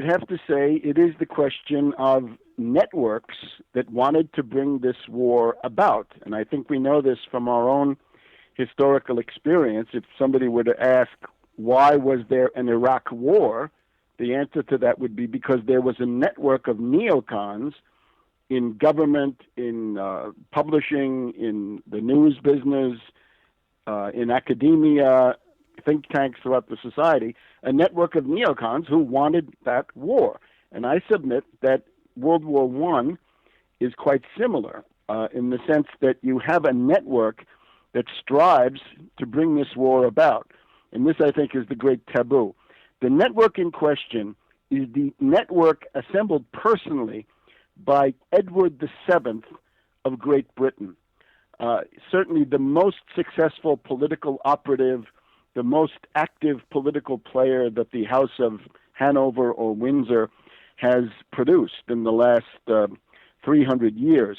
I'd have to say it is the question of networks that wanted to bring this war about. And I think we know this from our own historical experience. If somebody were to ask, why was there an Iraq war? The answer to that would be because there was a network of neocons in government, in publishing, in the news business, in academia, think tanks throughout the society, a network of neocons who wanted that war. And I submit that World War I is quite similar in the sense that you have a network that strives to bring this war about. And this, I think, is the great taboo. The network in question is the network assembled personally by Edward VII of Great Britain. Certainly the most successful political operative, the most active political player that the House of Hanover or Windsor has produced in the last 300 years.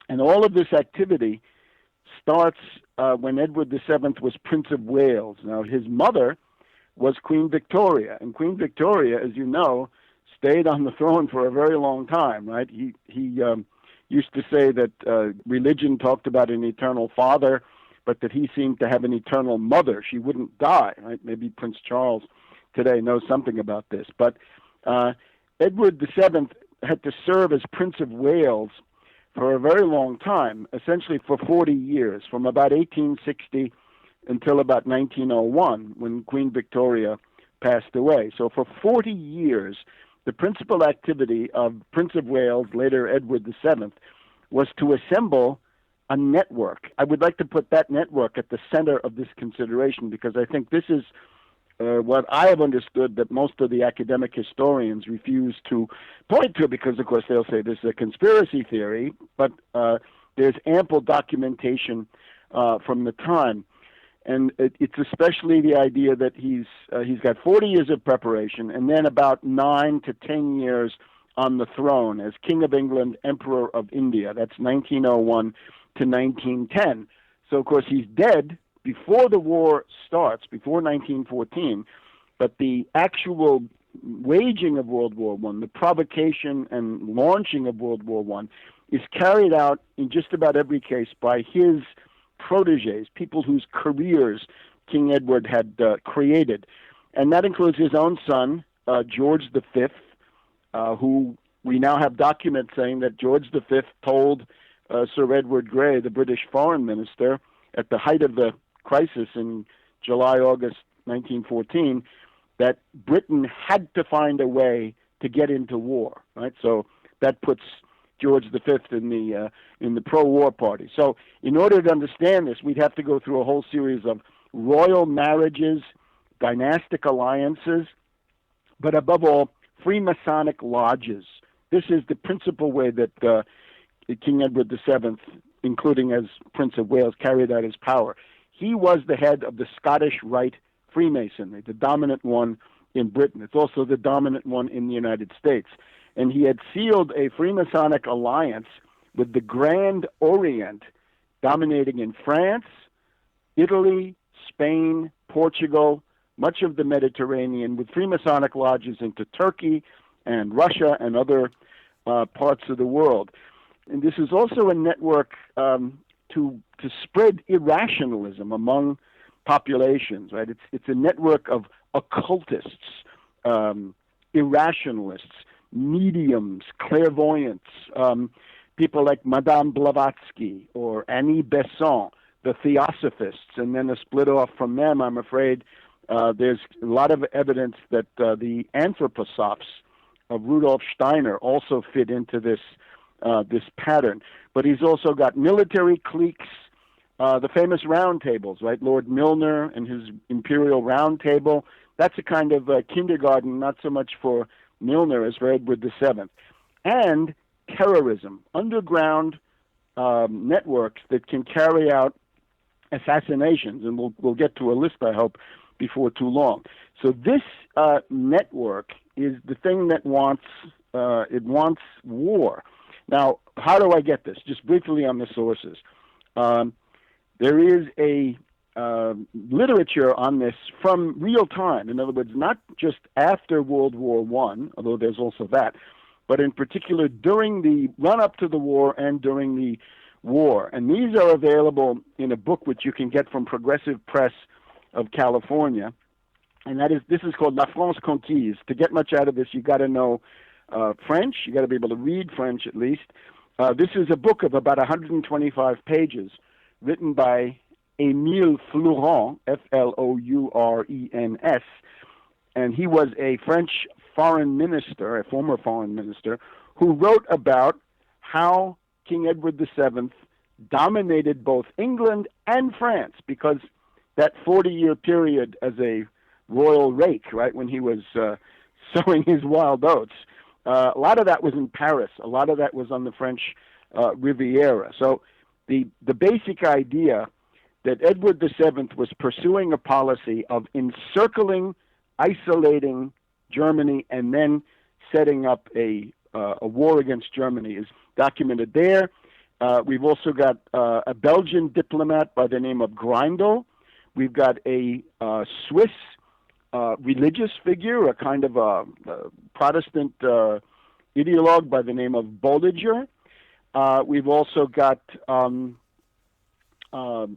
And all of this activity starts when Edward VII was Prince of Wales. Now, his mother was Queen Victoria, and Queen Victoria, as you know, stayed on the throne for a very long time, right? He used to say that religion talked about an eternal father, but that he seemed to have an eternal mother. She wouldn't die, right? Maybe Prince Charles today knows something about this. But Edward VII had to serve as Prince of Wales for a very long time, essentially for 40 years, from about 1860 until about 1901, when Queen Victoria passed away. So for 40 years, the principal activity of Prince of Wales, later Edward VII, was to assemble a network. I would like to put that network at the center of this consideration because I think this is what I have understood that most of the academic historians refuse to point to because, of course, they'll say this is a conspiracy theory, but there's ample documentation from the time. And it's especially the idea that he's got 40 years of preparation and then about 9 to 10 years on the throne as King of England, Emperor of India. That's 1901 to 1910. So, of course, he's dead before the war starts, before 1914, but the actual waging of World War I, the provocation and launching of World War I, is carried out in just about every case by his protégés, people whose careers King Edward had created. And that includes his own son, George V, who we now have documents saying that George V told Sir Edward Grey, the British foreign minister, at the height of the crisis in July, August 1914, that Britain had to find a way to get into war, right? So that puts George V in the pro-war party. So in order to understand this, we'd have to go through a whole series of royal marriages, dynastic alliances, but above all, Freemasonic lodges. This is the principal way that King Edward VII, including as Prince of Wales, carried out his power. He was the head of the Scottish Rite Freemasonry, the dominant one in Britain. It's also the dominant one in the United States. And he had sealed a Freemasonic alliance with the Grand Orient, dominating in France, Italy, Spain, Portugal, much of the Mediterranean, with Freemasonic lodges into Turkey and Russia and other parts of the world. And this is also a network to spread irrationalism among populations, right? It's a network of occultists, irrationalists, mediums, clairvoyants, people like Madame Blavatsky or Annie Besant, the Theosophists, and then a split off from them, I'm afraid. There's a lot of evidence that the anthroposophes of Rudolf Steiner also fit into this pattern. But he's also got military cliques, the famous round tables, right? Lord Milner and his Imperial Round Table. That's a kind of kindergarten, not so much for Milner as for Edward VII. And terrorism, underground networks that can carry out assassinations, and we'll get to a list, I hope, before too long. So this network is the thing that wants war. Now, how do I get this? Just briefly on the sources. There is a literature on this from real time. In other words, not just after World War I, although there's also that, but in particular during the run-up to the war and during the war. And these are available in a book which you can get from Progressive Press of California. And this is called La France Conquise. To get much out of this, you got to know French. You got to be able to read French at least. This is a book of about 125 pages, written by Émile Flourens, Flourens, and he was a French foreign minister, a former foreign minister, who wrote about how King Edward VII dominated both England and France, because that 40-year period as a royal rake, right, when he was sowing his wild oats, a lot of that was in Paris. A lot of that was on the French Riviera. So the basic idea that Edward VII was pursuing a policy of encircling, isolating Germany, and then setting up a war against Germany is documented there. We've also got a Belgian diplomat by the name of Grindel. We've got a Swiss religious figure, a kind of a Protestant ideologue by the name of Bolliger. We've also got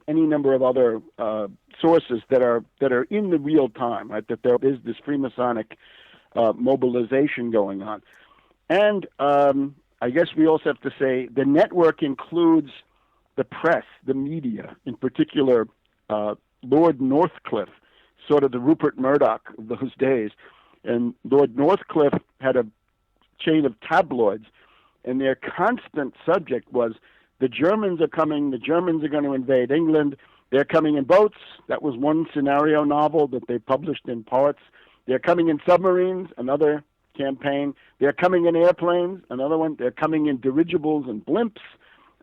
any number of other sources that are in the real time, right? That there is this Freemasonic mobilization going on. And I guess we also have to say the network includes the press, the media, in particular Lord Northcliffe, sort of the Rupert Murdoch of those days. And Lord Northcliffe had a chain of tabloids, and their constant subject was, the Germans are coming, the Germans are going to invade England, they're coming in boats. That was one scenario novel that they published in parts. They're coming in submarines, another campaign. They're coming in airplanes, another one. They're coming in dirigibles and blimps,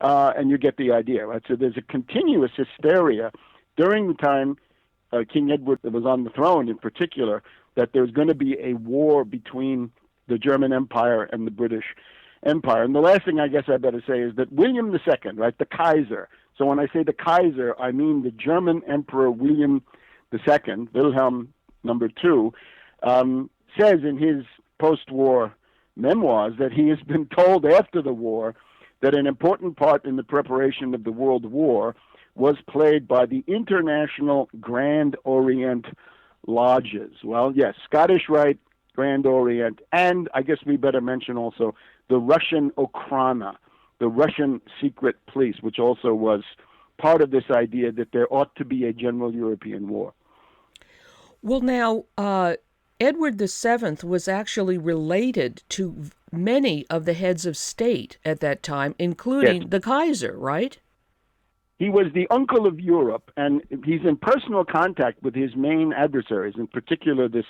and you get the idea, right? So there's a continuous hysteria during the time King Edward was on the throne in particular, that there's going to be a war between the German Empire and the British Empire. And the last thing I guess I better say is that William II, right, the Kaiser. So when I say the Kaiser, I mean the German Emperor William II, Wilhelm II, says in his post-war memoirs that he has been told after the war that an important part in the preparation of the World War was played by the International Grand Orient Lodges. Well, yes, Scottish Rite, Grand Orient, and I guess we better mention also the Russian Okhrana, the Russian secret police, which also was part of this idea that there ought to be a general European war. Well, now, Edward VII was actually related to many of the heads of state at that time, including the Kaiser, right? He was the uncle of Europe, and he's in personal contact with his main adversaries, in particular this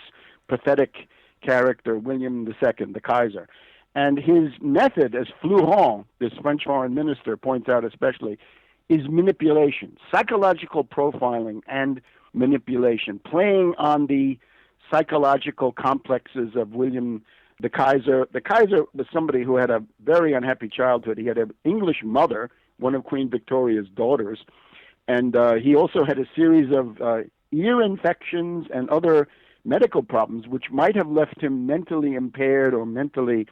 pathetic character, William II, the Kaiser. And his method, as Flourens, this French foreign minister, points out especially, is manipulation, psychological profiling and manipulation, playing on the psychological complexes of William the Kaiser. The Kaiser was somebody who had a very unhappy childhood. He had an English mother, one of Queen Victoria's daughters, and he also had a series of ear infections and other medical problems which might have left him mentally impaired or mentally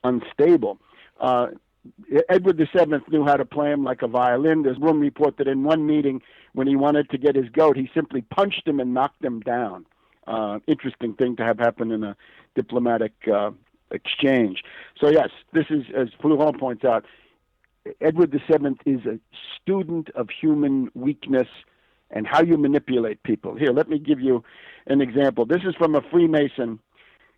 unstable. Edward VII knew how to play him like a violin. There's one report that in one meeting, when he wanted to get his goat, he simply punched him and knocked him down. Interesting thing to have happen in a diplomatic exchange. So yes, this is, as Flourens points out, Edward VII is a student of human weakness and how you manipulate people. Here, let me give you an example. This is from a Freemason.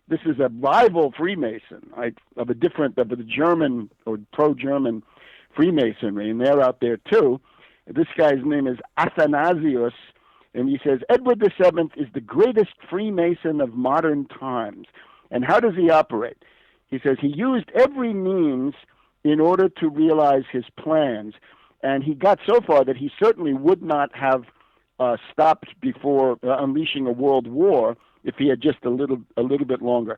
This is a rival Freemason, right, of the German or pro-German Freemasonry, and they're out there too. This guy's name is Athanasius, and he says, Edward VII is the greatest Freemason of modern times. And how does he operate? He says he used every means in order to realize his plans, and he got so far that he certainly would not have stopped before unleashing a world war if he had just a little bit longer.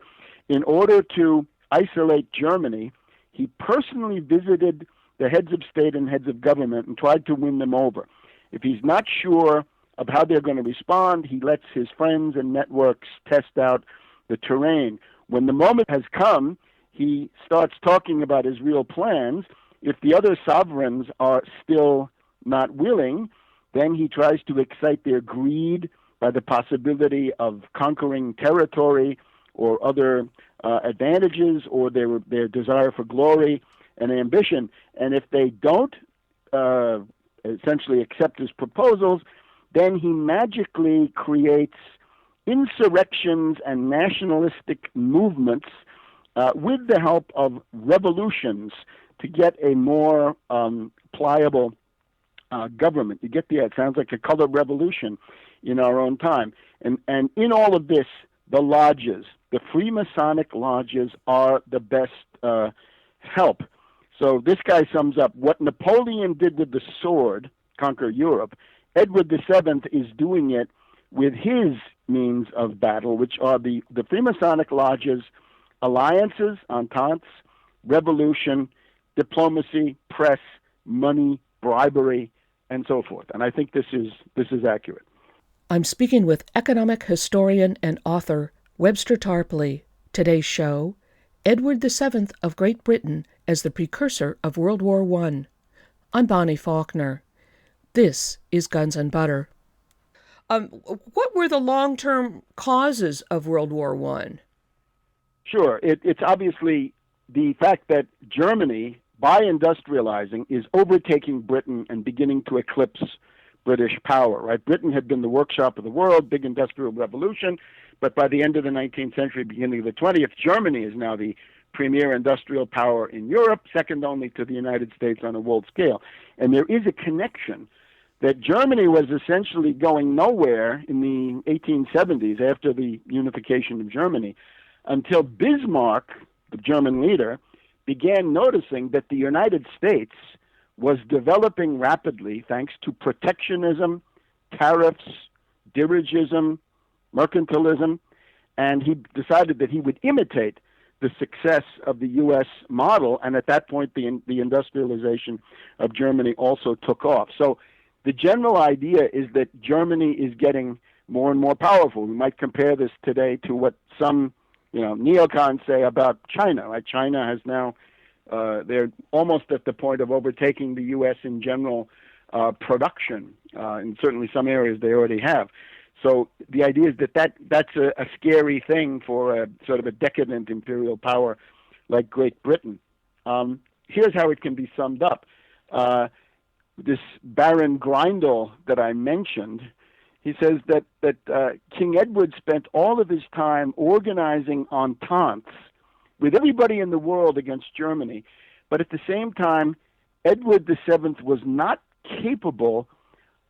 In order to isolate Germany, he personally visited the heads of state and heads of government and tried to win them over. If he's not sure of how they're going to respond. He lets his friends and networks test out the terrain. When the moment has come, he starts talking about his real plans. If the other sovereigns are still not willing, then he tries to excite their greed by the possibility of conquering territory or other advantages, or their desire for glory and ambition. And if they don't essentially accept his proposals, then he magically creates insurrections and nationalistic movements with the help of revolutions to get a more pliable government. You get it sounds like a color revolution in our own time. And in all of this, the lodges, the Freemasonic lodges, are the best help. So this guy sums up what Napoleon did with the sword, conquer Europe. Edward VII is doing it with his means of battle, which are the Freemasonic lodges, alliances, ententes, revolution, diplomacy, press, money, bribery, and so forth. And I think this is accurate. I'm speaking with economic historian and author Webster Tarpley. Today's show, Edward VII of Great Britain as the precursor of World War I. I'm Bonnie Faulkner. This is Guns and Butter. What were the long-term causes of World War I? Sure. It's obviously the fact that Germany, by industrializing, is overtaking Britain and beginning to eclipse British power, right? Britain had been the workshop of the world, big industrial revolution, but by the end of the 19th century, beginning of the 20th, Germany is now the premier industrial power in Europe, second only to the United States on a world scale. And there is a connection that Germany was essentially going nowhere in the 1870s after the unification of Germany until Bismarck, the German leader, began noticing that the United States was developing rapidly thanks to protectionism, tariffs, dirigism, mercantilism, and he decided that he would imitate the success of the U.S. model, and at that point the industrialization of Germany also took off. So the general idea is that Germany is getting more and more powerful. We might compare this today to what some neocons say about China. Right? China has now they're almost at the point of overtaking the U.S. in general production. In certainly some areas they already have. So the idea is that's a scary thing for a sort of a decadent imperial power like Great Britain. Here's how it can be summed up. This Baron Grindel that I mentioned, he says that King Edward spent all of his time organizing ententes with everybody in the world against Germany, but at the same time, Edward VII was not capable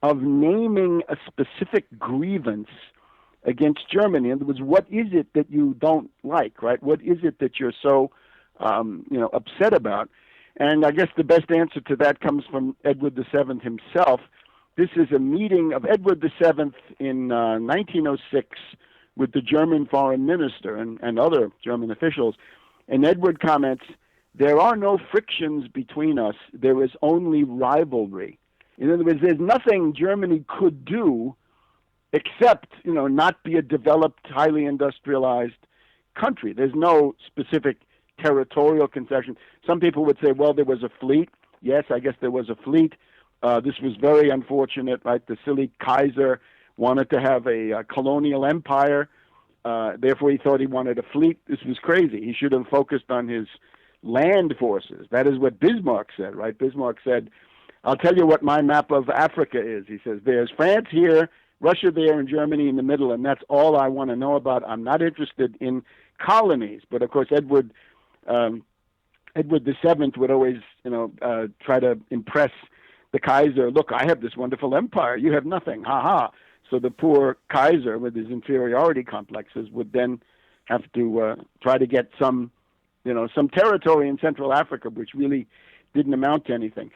of naming a specific grievance against Germany. In other words, what is it that you don't like, right? What is it that you're so, upset about? And I guess the best answer to that comes from Edward VII himself. This is a meeting of Edward VII in 1906 with the German foreign minister and other German officials. And Edward comments, "There are no frictions between us. There is only rivalry." In other words, there's nothing Germany could do except, not be a developed, highly industrialized country. There's no specific territorial concession. Some people would say, well, there was a fleet. Yes, I guess there was a fleet. This was very unfortunate, right? The silly Kaiser wanted to have a colonial empire. Therefore, he thought he wanted a fleet. This was crazy. He should have focused on his land forces. That is what Bismarck said, right? Bismarck said, I'll tell you what my map of Africa is. He says, there's France here, Russia there, and Germany in the middle, and that's all I want to know about. I'm not interested in colonies. But, of course, Edward VII would always, try to impress the Kaiser. Look, I have this wonderful empire. You have nothing. Ha ha. So the poor Kaiser, with his inferiority complexes, would then have to try to get some territory in Central Africa, which really didn't amount to anything.